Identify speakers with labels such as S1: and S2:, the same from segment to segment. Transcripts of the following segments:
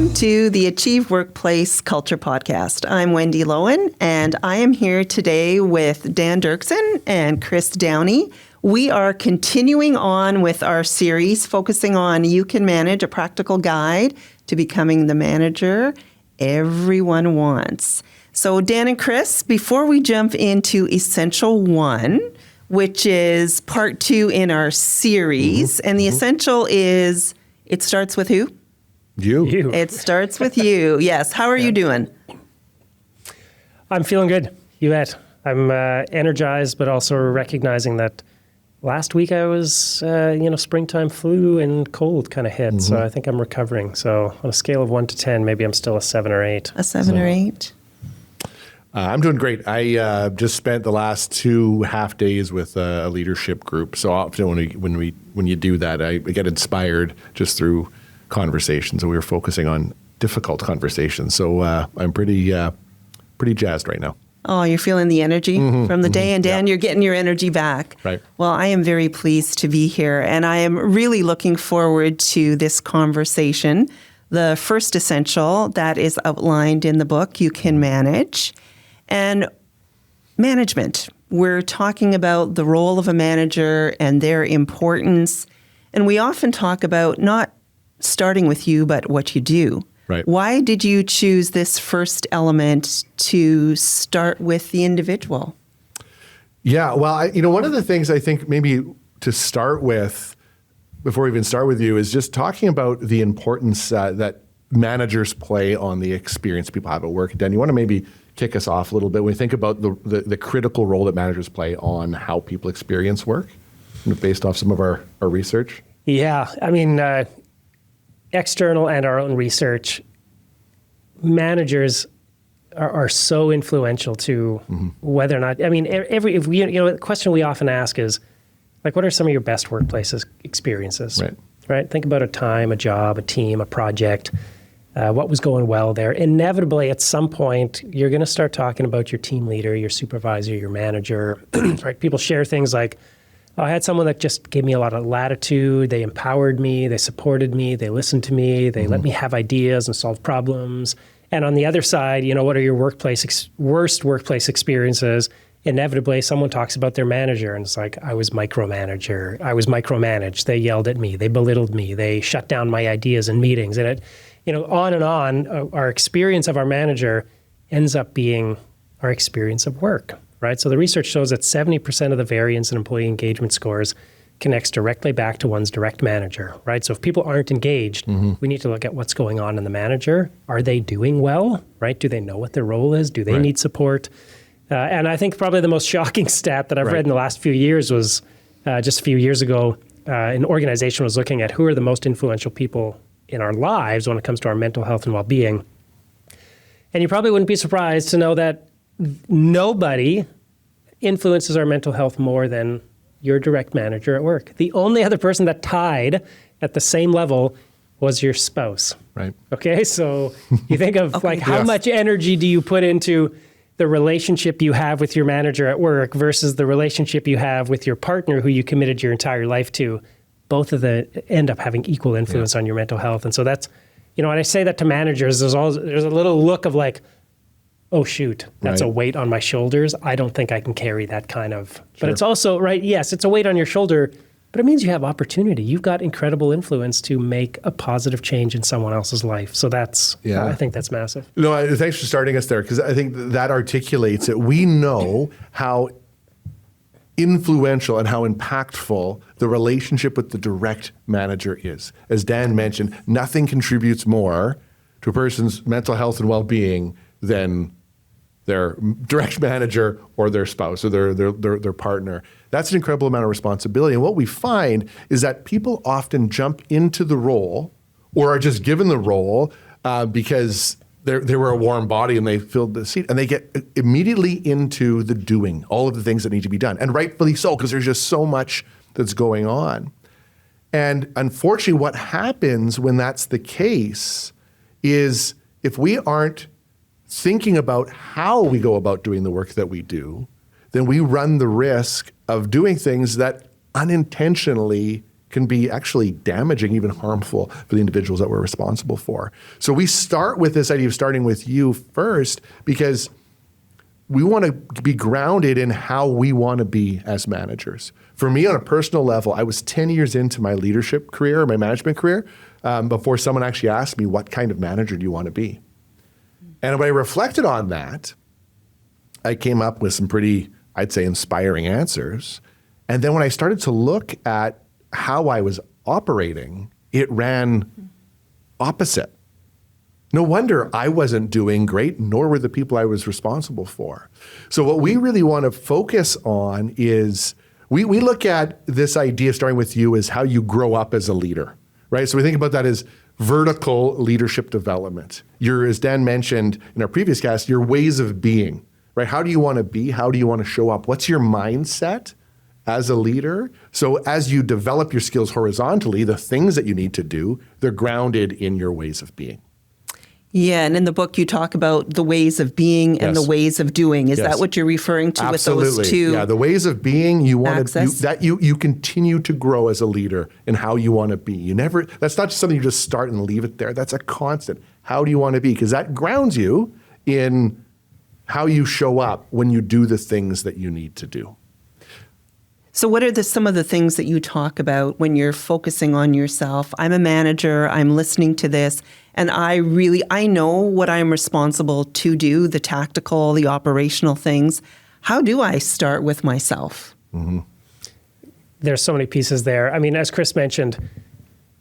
S1: Welcome to the Achieve Workplace Culture Podcast. I'm Wendy Loewen, and I am here today with Dan Doerksen and Chris Downey. We are continuing on with our series focusing on You Can Manage, a practical guide to becoming the manager everyone wants. So Dan and Chris, before we jump into Essential 1, which is part 2 in our series, and the essential is, it starts with who?
S2: You.
S1: It starts with you. Yes. How are you doing?
S3: I'm feeling good. You bet. I'm energized, but also recognizing that last week I was, springtime flu and cold kind of hit. So I think I'm recovering. So on a scale of 1 to 10, maybe I'm still a 7 or 8.
S1: A 7 or 8?
S2: I'm doing great. I just spent the last 2 half days with a leadership group. So often when you do that, I get inspired just through conversations. And we were focusing on difficult conversations. So I'm pretty jazzed right now.
S1: Oh, you're feeling the energy from the day. And Dan, you're getting your energy back.
S2: Right.
S1: Well, I am very pleased to be here. And I am really looking forward to this conversation. The first essential that is outlined in the book, You Can Manage. And management. We're talking about the role of a manager and their importance. And we often talk about not starting with you, but what you do.
S2: Right.
S1: Why did you choose this first element to start with the individual?
S2: Yeah, well, one of the things I think maybe to start with, before we even start with you, is just talking about the importance that managers play on the experience people have at work. Dan, you want to maybe kick us off a little bit when we think about the critical role that managers play on how people experience work, based off some of our research?
S3: Yeah. I mean, external and our own research, managers are so influential to whether or not, the question we often ask is, like, what are some of your best workplace experiences? Right? Think about a time, a job, a team, a project, what was going well there. Inevitably, at some point, you're going to start talking about your team leader, your supervisor, your manager, right? People share things like, oh, I had someone that just gave me a lot of latitude. They empowered me. They supported me. They listened to me. They let me have ideas and solve problems. And on the other side, what are your worst workplace experiences? Inevitably, someone talks about their manager, and it's like, I was micromanaged. They yelled at me. They belittled me. They shut down my ideas in meetings. And on and on, our experience of our manager ends up being our experience of work. Right? So the research shows that 70% of the variance in employee engagement scores connects directly back to one's direct manager, right? So if people aren't engaged, we need to look at what's going on in the manager. Are they doing well, right? Do they know what their role is? Do they need support? And I think probably the most shocking stat that I've read in the last few years was just a few years ago, an organization was looking at who are the most influential people in our lives when it comes to our mental health and well-being. And you probably wouldn't be surprised to know that nobody influences our mental health more than your direct manager at work. The only other person that tied at the same level was your spouse.
S2: Right.
S3: Okay, so you think of how much energy do you put into the relationship you have with your manager at work versus the relationship you have with your partner who you committed your entire life to. Both of them end up having equal influence on your mental health. And so that's, when I say that to managers, there's a little look of like, oh, shoot, that's a weight on my shoulders. I don't think I can carry that kind of, but it's also, yes, it's a weight on your shoulder, but it means you have opportunity. You've got incredible influence to make a positive change in someone else's life. So that's, I think that's massive.
S2: No, thanks for starting us there, because I think that articulates it. We know how influential and how impactful the relationship with the direct manager is. As Dan mentioned, nothing contributes more to a person's mental health and well-being than their direct manager or their spouse or their partner. That's an incredible amount of responsibility. And what we find is that people often jump into the role or are just given the role because they were a warm body and they filled the seat, and they get immediately into the doing, all of the things that need to be done. And rightfully so, because there's just so much that's going on. And unfortunately, what happens when that's the case is if we aren't thinking about how we go about doing the work that we do, then we run the risk of doing things that unintentionally can be actually damaging, even harmful for the individuals that we're responsible for. So we start with this idea of starting with you first because we want to be grounded in how we want to be as managers. For me, on a personal level, I was 10 years into my leadership career, my management career, before someone actually asked me, what kind of manager do you want to be? And when I reflected on that, I came up with some pretty, I'd say, inspiring answers. And then when I started to look at how I was operating, it ran opposite. No wonder I wasn't doing great, nor were the people I was responsible for. So what we really want to focus on is, we look at this idea, starting with you, as how you grow up as a leader, right? So we think about that as vertical leadership development. As Dan mentioned in our previous cast, your ways of being, right? How do you want to be? How do you want to show up? What's your mindset as a leader? So as you develop your skills horizontally, the things that you need to do, they're grounded in your ways of being.
S1: Yeah, and in the book you talk about the ways of being and the ways of doing. Is that what you're referring to with those two?
S2: Yeah, the ways of being, you continue to grow as a leader in how you want to be. That's not just something you just start and leave it there. That's a constant. How do you want to be? Because that grounds you in how you show up when you do the things that you need to do.
S1: So what are some of the things that you talk about when you're focusing on yourself? I'm a manager, I'm listening to this, and I know what I'm responsible to do, the tactical, the operational things. How do I start with myself?
S2: Mm-hmm.
S3: There's so many pieces there. I mean, as Chris mentioned,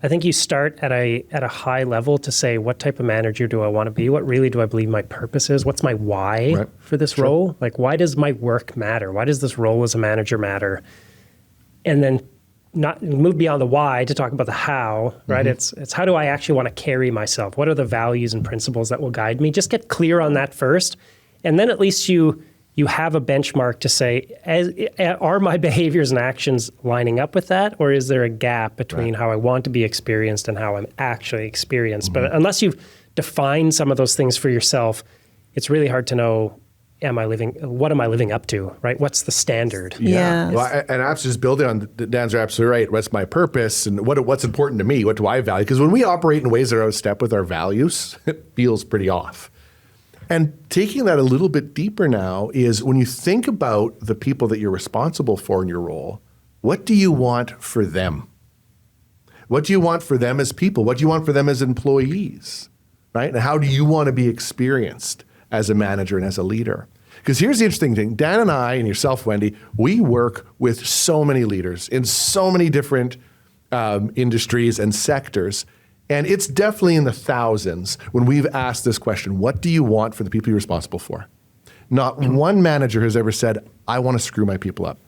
S3: I think you start at a high level to say, what type of manager do I want to be? What really do I believe my purpose is? What's my why for this role? Like, why does my work matter? Why does this role as a manager matter? And then not move beyond the why to talk about the how, right? Mm-hmm. It's how do I actually want to carry myself? What are the values and principles that will guide me? Just get clear on that first. And then at least you have a benchmark to say, are my behaviors and actions lining up with that? Or is there a gap between how I want to be experienced and how I'm actually experienced? Mm-hmm. But unless you've defined some of those things for yourself, it's really hard to know, what am I living up to, right? What's the standard?
S1: Yeah.
S2: Well, and I'm just building on Dan's absolutely right. What's my purpose and what's important to me? What do I value? Because when we operate in ways that are out of step with our values, it feels pretty off. And taking that a little bit deeper now is when you think about the people that you're responsible for in your role, what do you want for them? What do you want for them as people? What do you want for them as employees, right? And how do you want to be experienced as a manager and as a leader? Because here's the interesting thing. Dan and I, and yourself, Wendy, we work with so many leaders in so many different industries and sectors. And it's definitely in the thousands when we've asked this question, what do you want for the people you're responsible for? Not one manager has ever said, I want to screw my people up.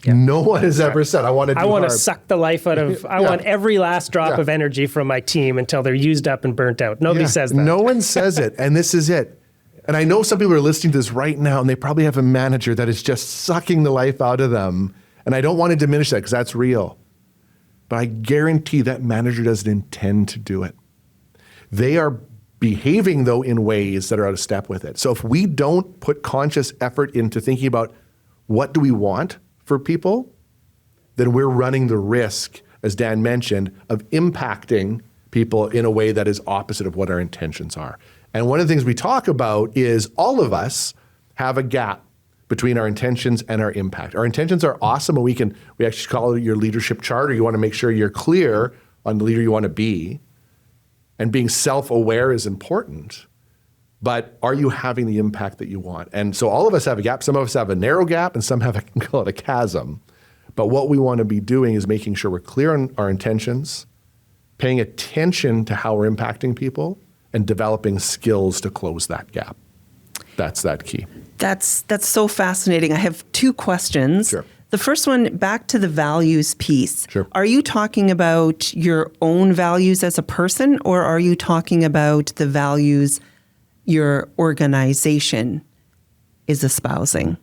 S2: Yeah. No one has ever said, I want to
S3: suck the life out of, I want every last drop of energy from my team until they're used up and burnt out. Nobody says that.
S2: No one says it, and this is it. And I know some people are listening to this right now, and they probably have a manager that is just sucking the life out of them. And I don't want to diminish that because that's real. But I guarantee that manager doesn't intend to do it. They are behaving, though, in ways that are out of step with it. So if we don't put conscious effort into thinking about what do we want for people, then we're running the risk, as Dan mentioned, of impacting people in a way that is opposite of what our intentions are. And one of the things we talk about is all of us have a gap between our intentions and our impact. Our intentions are awesome, and we actually call it your leadership charter. You want to make sure you're clear on the leader you want to be, and being self-aware is important. But are you having the impact that you want? And so all of us have a gap. Some of us have a narrow gap, and some have call it a chasm. But what we want to be doing is making sure we're clear on our intentions, paying attention to how we're impacting people, and developing skills to close that gap. That's that key.
S1: That's so fascinating. I have two questions.
S2: Sure.
S1: The first one, back to the values piece.
S2: Sure.
S1: Are you talking about your own values as a person, or are you talking about the values your organization is espousing?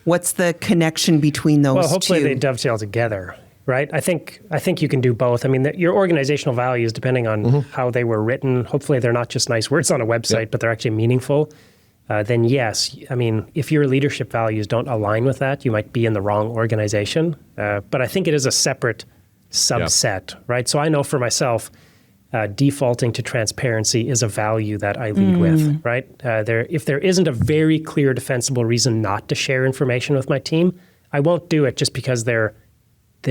S1: What's the connection between those two?
S3: Well, hopefully they dovetail together, right? I think you can do both. I mean, your organizational values, depending on how they were written, hopefully they're not just nice words on a website, but they're actually meaningful. Then yes, I mean, if your leadership values don't align with that, you might be in the wrong organization. But I think it is a separate subset, right? So I know for myself, defaulting to transparency is a value that I lead with, right? If there isn't a very clear defensible reason not to share information with my team, I won't do it just because they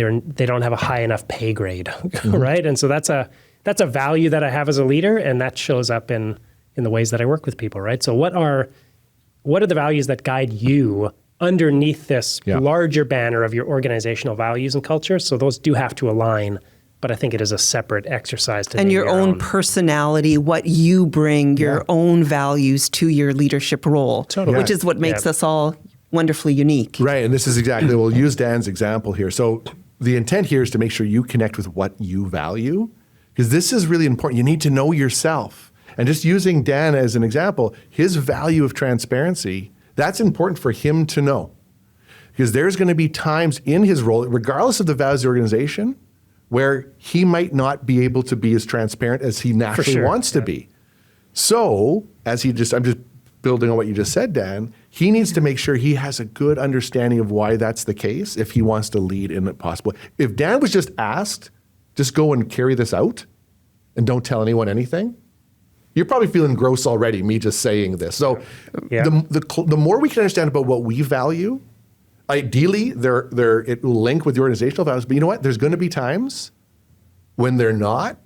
S3: don't have a high enough pay grade, right? And so that's a value that I have as a leader, and that shows up in the ways that I work with people, right? So what are the values that guide you underneath this larger banner of your organizational values and culture? So those do have to align, but I think it is a separate exercise to
S1: and your own personality, what you bring, your own values to your leadership role, which is what makes us all wonderfully unique.
S2: Right, and this is exactly, we'll use Dan's example here. So the intent here is to make sure you connect with what you value, because this is really important. You need to know yourself. And just using Dan as an example, his value of transparency, that's important for him to know. Because there's going to be times in his role, regardless of the values of the organization, where he might not be able to be as transparent as he naturally wants to be. So, I'm just building on what you just said, Dan, he needs to make sure he has a good understanding of why that's the case if he wants to lead in it possible. If Dan was just asked, just go and carry this out and don't tell anyone anything, you're probably feeling gross already, me just saying this. So the more we can understand about what we value, ideally, it will link with the organizational values. But you know what? There's going to be times when they're not,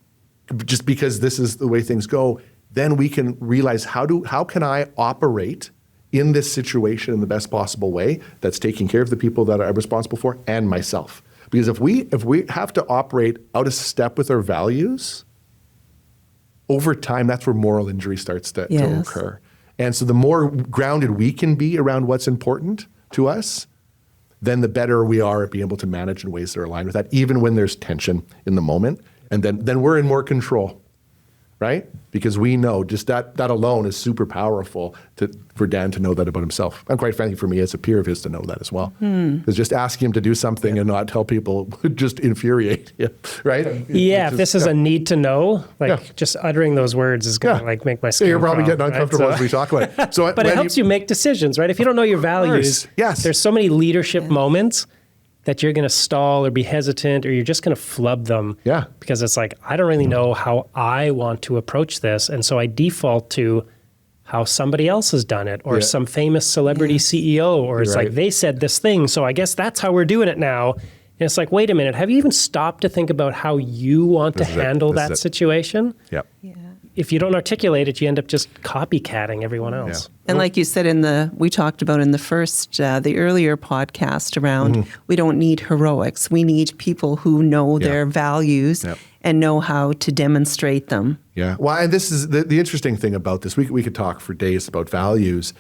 S2: just because this is the way things go. Then we can realize how can I operate in this situation in the best possible way that's taking care of the people that I'm responsible for and myself. Because if we have to operate out of step with our values, over time, that's where moral injury starts to occur. And so the more grounded we can be around what's important to us, then the better we are at being able to manage in ways that are aligned with that, even when there's tension in the moment. And then we're in more control, right? Because we know just that alone is super powerful for Dan to know that about himself. And quite frankly, for me as a peer of his to know that as well. Because just asking him to do something and not tell people would just infuriate him, right?
S3: If this is a need to know, just uttering those words is going to make my skin
S2: you're probably
S3: crawl,
S2: getting uncomfortable as we talk about it. So,
S3: but it helps you make decisions, right? If you don't know your values, there's so many leadership moments that you're going to stall or be hesitant, or you're just going to flub them. Because it's like, I don't really know how I want to approach this. And so I default to how somebody else has done it, or some famous celebrity CEO, or it's like, they said this thing, so I guess that's how we're doing it now. And it's like, wait a minute, have you even stopped to think about how you want to handle that situation? If you don't articulate it, you end up just copycatting everyone else.
S1: And like you said we talked about in the first, the earlier podcast around, we don't need heroics. We need people who know their values and know how to demonstrate them.
S2: Well, and this is the interesting thing about this. We could talk for days about values.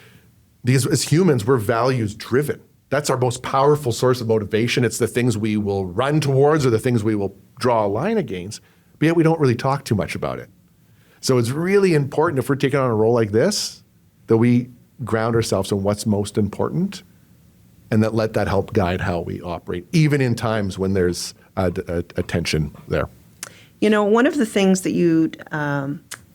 S2: Because as humans, we're values driven. That's our most powerful source of motivation. It's the things we will run towards or the things we will draw a line against. But yet we don't really talk too much about it. So it's really important if we're taking on a role like this, that we ground ourselves in what's most important and that let that help guide how we operate, even in times when there's a tension there.
S1: You know, one of the things that you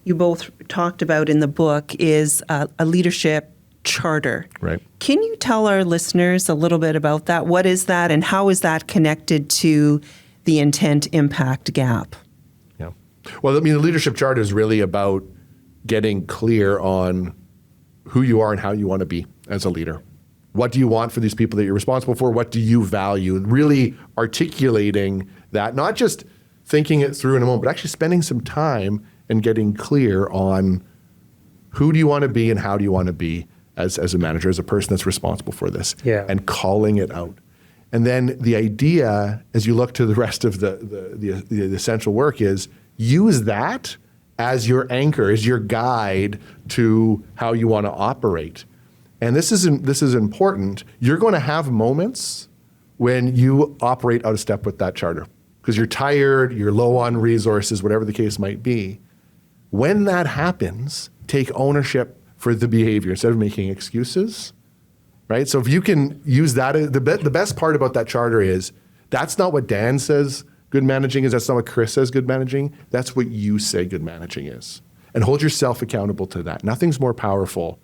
S1: both talked about in the book is a leadership charter.
S2: Right.
S1: Can you tell our listeners a little bit about that? What is that, and how is that connected to the intent impact gap?
S2: Well, I mean, the leadership charter is really about getting clear on who you are and how you want to be as a leader. What do you want for these people that you're responsible for? What do you value? And really articulating that, not just thinking it through in a moment, but actually spending some time and getting clear on who do you want to be and how do you want to be as a manager, as a person that's responsible for this, and calling it out. And then the idea, as you look to the rest of the essential work, is use that as your anchor, as your guide to how you want to operate. And this is important. You're going to have moments when you operate out of step with that charter because you're tired, you're low on resources, whatever the case might be. When that happens, take ownership for the behavior instead of making excuses, right? So if you can use that, the best part about that charter is that's not what Dan says good managing is. That's not what Chris says good managing. That's what you say good managing is. And hold yourself accountable to that. Nothing's more powerful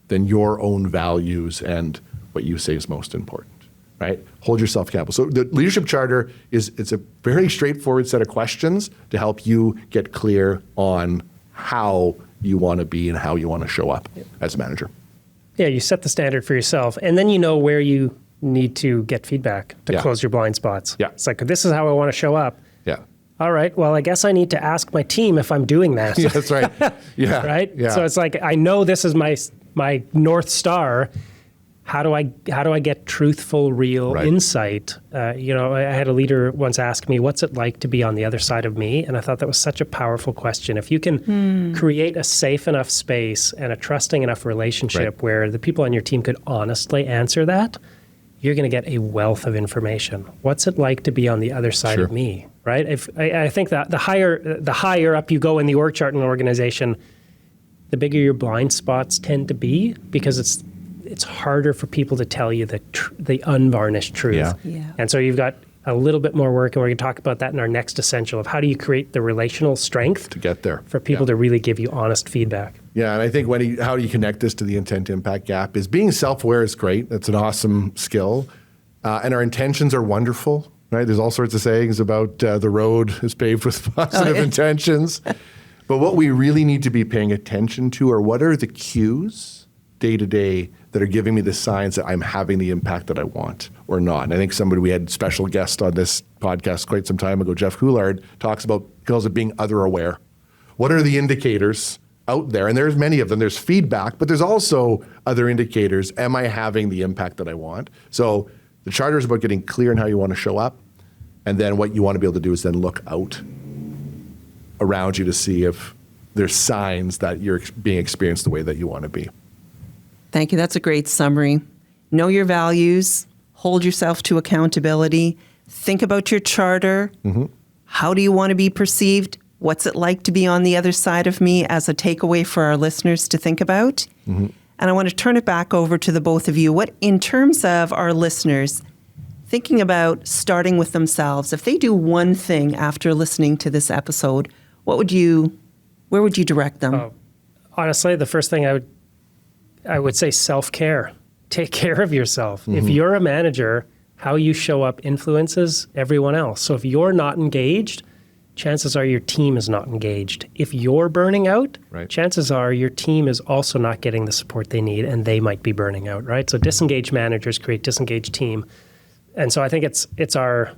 S2: than your own values and what you say is most important. right? Hold yourself accountable. So the leadership charter it's a very straightforward set of questions to help you get clear on how you want to be and how you want to show up as a manager.
S3: Yeah, you set the standard for yourself, and then you know where you need to get feedback to close your blind spots.
S2: Yeah.
S3: It's like, this is how I want to show up.
S2: Yeah.
S3: All right, well, I guess I need to ask my team if I'm doing that.
S2: Yeah, that's right. Yeah.
S3: Right?
S2: Yeah.
S3: So it's like, I know this is my North Star. How do I get truthful, real insight? I had a leader once ask me, what's it like to be on the other side of me? And I thought that was such a powerful question. If you can create a safe enough space and a trusting enough relationship where the people on your team could honestly answer that, you're going to get a wealth of information. What's it like to be on the other side of me? Right? I think that the higher up you go in the org chart in an organization, the bigger your blind spots tend to be, because it's harder for people to tell you the unvarnished truth.
S1: Yeah.
S3: And so you've got a little bit more work, and we're going to talk about that in our next essential of how do you create the relational strength
S2: to get there
S3: for people to really give you honest feedback.
S2: Yeah, and I think how do you connect this to the intent impact gap is being self-aware is great. That's an awesome skill. And our intentions are wonderful, right? There's all sorts of sayings about the road is paved with positive intentions. But what we really need to be paying attention to are what are the cues day to day that are giving me the signs that I'm having the impact that I want or not. And I think we had special guest on this podcast quite some time ago, Jeff Coulard, calls it being other aware. What are the indicators out there? And there's many of them. There's feedback, but there's also other indicators. Am I having the impact that I want? So the charter is about getting clear on how you want to show up. And then what you want to be able to do is then look out around you to see if there's signs that you're being experienced the way that you want to be.
S1: Thank you. That's a great summary. Know your values, hold yourself to accountability, think about your charter. How do you want to be perceived? What's it like to be on the other side of me as a takeaway for our listeners to think about? And I want to turn it back over to the both of you. What, in terms of our listeners, thinking about starting with themselves, if they do one thing after listening to this episode, where would you direct them?
S3: Honestly, the first thing I would say self-care. Take care of yourself. If you're a manager, how you show up influences everyone else. So if you're not engaged, chances are your team is not engaged. If you're burning out, chances are your team is also not getting the support they need, and they might be burning out, right? So disengaged managers create disengaged team. And so I think it's our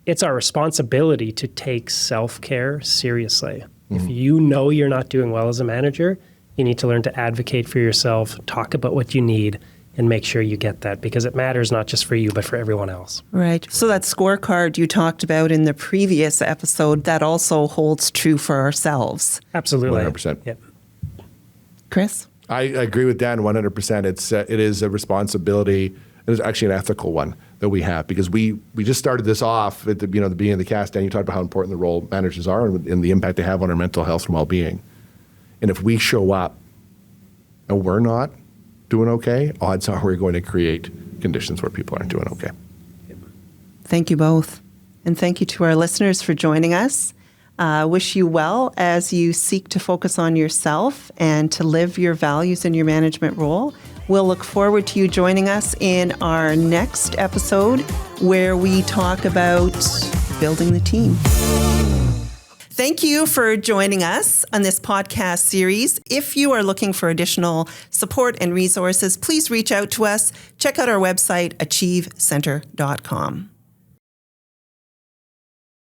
S3: responsibility to take self-care seriously. If you know you're not doing well as a manager, you need to learn to advocate for yourself, talk about what you need, and make sure you get that, because it matters not just for you, but for everyone else.
S1: Right. So that scorecard you talked about in the previous episode, that also holds true for ourselves.
S3: Absolutely.
S2: 100%.
S3: Yep.
S1: Chris?
S2: I agree with Dan 100%. It is a responsibility. It's actually an ethical one that we have, because we just started this off at the beginning of the cast. Dan, you talked about how important the role managers are and the impact they have on our mental health and well-being. And if we show up and we're not doing okay, odds are we're going to create conditions where people aren't doing okay.
S1: Thank you both. And thank you to our listeners for joining us. Wish you well as you seek to focus on yourself and to live your values in your management role. We'll look forward to you joining us in our next episode, where we talk about building the team. Thank you for joining us on this podcast series. If you are looking for additional support and resources, please reach out to us. Check out our website, achievecenter.com.